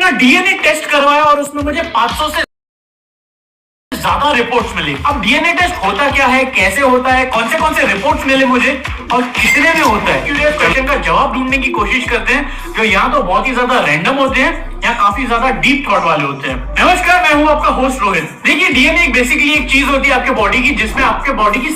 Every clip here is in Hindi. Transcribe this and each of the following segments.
अपना डीएनए टेस्ट करवाया और उसमें मुझे 500 से ज्यादा रिपोर्ट्स मिली। अब डीएनए टेस्ट होता क्या है, कैसे होता है, कौन से रिपोर्ट्स मिले मुझे और कितने में होता है, क्योंकि क्वेश्चन का जवाब ढूंढने की कोशिश करते हैं जो यहाँ तो बहुत ही ज्यादा रैंडम होते हैं या काफी ज्यादा डीप थॉट वाले होते हैं। नमस्कार, मैं हूँ आपका होस्ट रोहित। देखिए, डीएनए बेसिकली एक चीज होती है आपके बॉडी की जिसमें आपके बॉडी की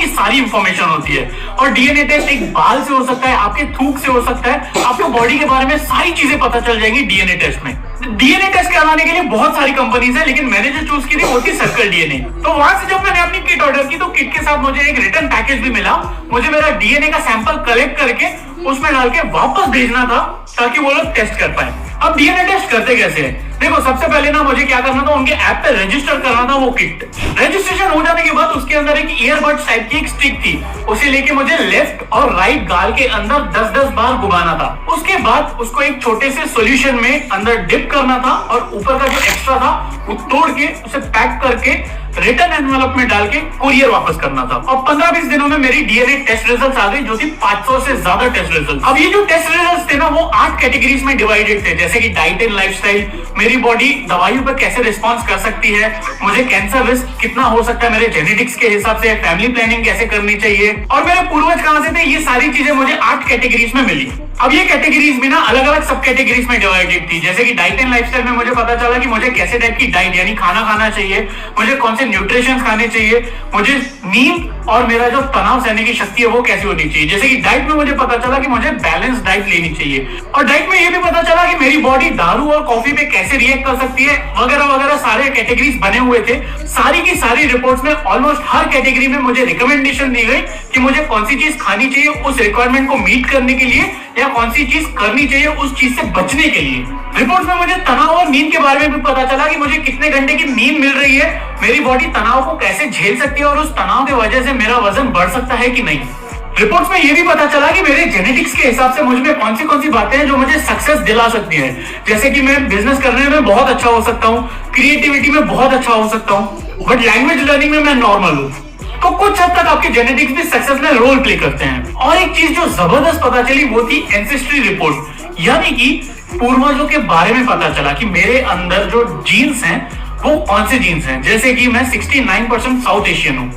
सारी इंफॉर्मेशन होती है। और डीएनए टेस्ट एक बाल से हो सकता है, आपके थूक से हो सकता है, आपके बॉडी के बारे में सारी चीजें पता चल जाएंगी डीएनए टेस्ट में। डीएनए टेस्ट करवाने के लिए बहुत सारी कंपनीज है, लेकिन मैंने जो चूज की थी वो थी सर्कल डीएनए। तो वहां से जब मैंने अपनी किट ऑर्डर की तो किट के साथ मुझे एक रिटर्न पैकेज भी मिला। मुझे मेरा डीएनए का सैंपल कलेक्ट करके उसमें डाल के वापस भेजना था ताकि वो लोग टेस्ट कर पाए। अब डीएनए टेस्ट करते कैसे है? देखो, सबसे पहले ना मुझे क्या करना था, उनके ऐप पे रजिस्टर करना था वो किट। रजिस्ट्रेशन हो जाने के बाद उसके अंदर एक ईयरबड्स टाइप की एक स्टिक थी, उसे लेके मुझे लेफ्ट और राइट गाल के अंदर 10-10 बार घुमाना था। उसके बाद उसको एक छोटे से सॉल्यूशन में अंदर डिप करना था और ऊपर का जो एक्स्ट्रा था वो तोड़ के उसे पैक करके रिटर्न एनवेलप में डाल के कुरियर वापस करना था। और 15-20 दिनों में मेरी डीएनए टेस्ट रिजल्ट्स आ गई, जो थी 500 से ज्यादा टेस्ट रिजल्ट्स। अब ये जो टेस्ट रिजल्ट्स थे ना, वो 8 कैटेगरीज में डिवाइडेड थे, जैसे कि डाइट एंड लाइफस्टाइल, मेरी बॉडी दवाइयों पर कैसे रिस्पॉन्स कर सकती है, मुझे कैंसर रिस्क कितना हो सकता है मेरे जेनेटिक्स के हिसाब से, फैमिली प्लानिंग कैसे करनी चाहिए, और मेरे पूर्वज कहां से थे, ये सारी चीजें मुझे 8 कैटेगरीज में मिली। अब ये कैटेगरीज भी ना अलग अलग सब कैटेगरीज में डिवाइडेड थी, जैसे कि डाइट एंड लाइफस्टाइल में मुझे पता चला कि मुझे कैसे टाइप की डाइट यानी खाना खाना चाहिए, मुझे कौन से न्यूट्रिशन खाने चाहिए, मुझे नींद और मेरा जो तनाव सहने की शक्ति है वो कैसी होनी चाहिए। जैसे कि डाइट में मुझे पता चला कि मुझे बैलेंस डाइट लेनी चाहिए, और डाइट में ये भी पता चला कि मेरी बॉडी दारू और कॉफी पे कैसे रिएक्ट कर सकती है, वगैरह वगैरह सारे कैटेगरीज बने हुए थे। सारी की सारी रिपोर्ट्स में ऑलमोस्ट हर कैटेगरी में मुझे रिकमेंडेशन दी गई कि मुझे कौन सी चीज खानी चाहिए उस रिक्वायरमेंट को मीट करने के लिए, या कौन सी चीज करनी चाहिए उस चीज से बचने के लिए। रिपोर्ट्स में मुझे तनाव और नींद के बारे में भी पता चला कि मुझे कितने घंटे की नींद मिल रही है, मेरी बॉडी तनाव को कैसे झेल सकती है और उस तनाव की वजह से मेरा वजन बढ़ सकता है कि नहीं। रिपोर्ट्स में यह भी पता चला कि मेरे जेनेटिक्स के हिसाब से मुझ में कौन सी बातें हैं जो मुझे सक्सेस दिला सकती हैं, जैसे कि मैं बिजनेस करने में बहुत अच्छा हो सकता हूँ, क्रिएटिविटी में बहुत अच्छा हो सकता हूँ, बट लैंग्वेज लर्निंग में मैं नॉर्मल हूँ। तो कुछ हद तक आपके जेनेटिक्स भी सक्सेस में रोल प्ले करते हैं। और एक चीज जो जबरदस्त पता चली वो थी एंसेस्ट्री रिपोर्ट, यानी कि पूर्वजों के बारे में पता चला कि मेरे अंदर जो जीन्स हैं वो कौन से जीन्स हैं। जैसे कि मैं 69% साउथ एशियन हूँ,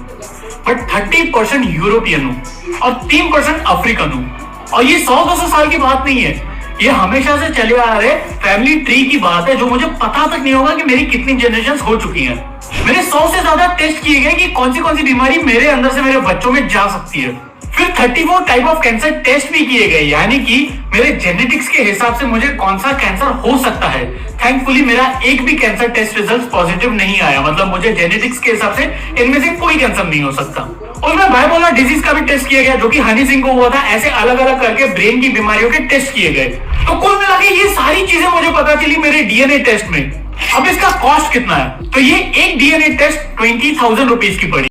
बट 30% यूरोपियन हूँ और 3% अफ्रीकन हूँ। और ये 100-200 साल की बात नहीं है, ये हमेशा से चले आ रहे फैमिली ट्री की बात है, जो मुझे पता तक नहीं होगा कि मेरी कितनी जनरेशन हो चुकी हैं। मेरे 100 से ज्यादा टेस्ट किए गए कि कौन सी बीमारी मेरे अंदर से मेरे बच्चों में जा सकती है। फिर 34 टाइप ऑफ कैंसर टेस्ट भी किए गए, यानी कि मेरे जेनेटिक्स के हिसाब से मुझे कौन सा कैंसर हो सकता है। थैंकफुली मेरा एक भी कैंसर टेस्ट रिजल्ट पॉजिटिव नहीं आया, मतलब मुझे जेनेटिक्स के हिसाब से इनमें से कोई कैंसर नहीं हो सकता। उसमें बाइपोलर डिजीज का भी टेस्ट किया गया, जो कि हनी सिंह को हुआ था। ऐसे अलग अलग करके ब्रेन की बीमारियों के टेस्ट किए गए। तो कुल मिला के ये सारी चीजें मुझे पता चली मेरे डीएनए टेस्ट में। अब इसका कॉस्ट कितना है, तो ये एक डीएनए टेस्ट 20,000 रुपीज की पड़ी।